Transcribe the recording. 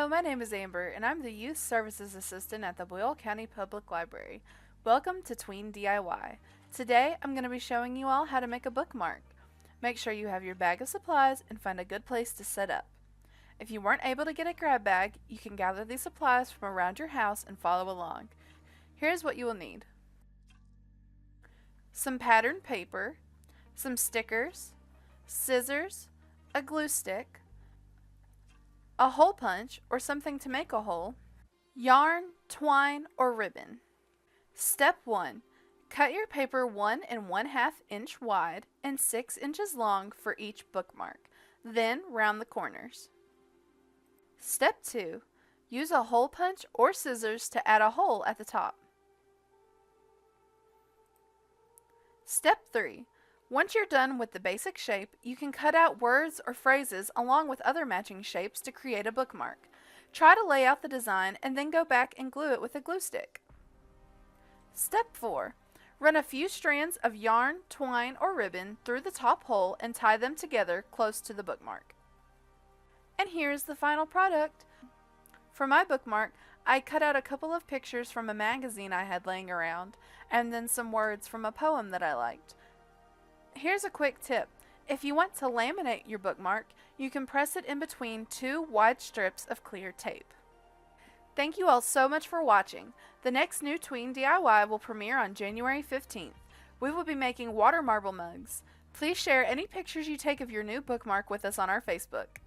Hello, my name is Amber, and I'm the Youth Services Assistant at the Boyle County Public Library. Welcome to Tween DIY. Today, I'm going to be showing you all how to make a bookmark. Make sure you have your bag of supplies and find a good place to set up. If you weren't able to get a grab bag, you can gather these supplies from around your house and follow along. Here's what you will need: some patterned paper, some stickers, scissors, a glue stick, a hole punch or something to make a hole, yarn, twine, or ribbon. Step 1. Cut your paper 1 1/2 inch wide and 6 inches long for each bookmark. Then round the corners. Step 2. Use a hole punch or scissors to add a hole at the top. Step 3. Once you're done with the basic shape, you can cut out words or phrases along with other matching shapes to create a bookmark. Try to lay out the design and then go back and glue it with a glue stick. Step 4. Run a few strands of yarn, twine, or ribbon through the top hole and tie them together close to the bookmark. And here's the final product. For my bookmark, I cut out a couple of pictures from a magazine I had laying around, and then some words from a poem that I liked. Here's a quick tip. If you want to laminate your bookmark, you can press it in between two wide strips of clear tape. Thank you all so much for watching. The next new Tween DIY will premiere on January 15th. We will be making water marble mugs. Please share any pictures you take of your new bookmark with us on our Facebook.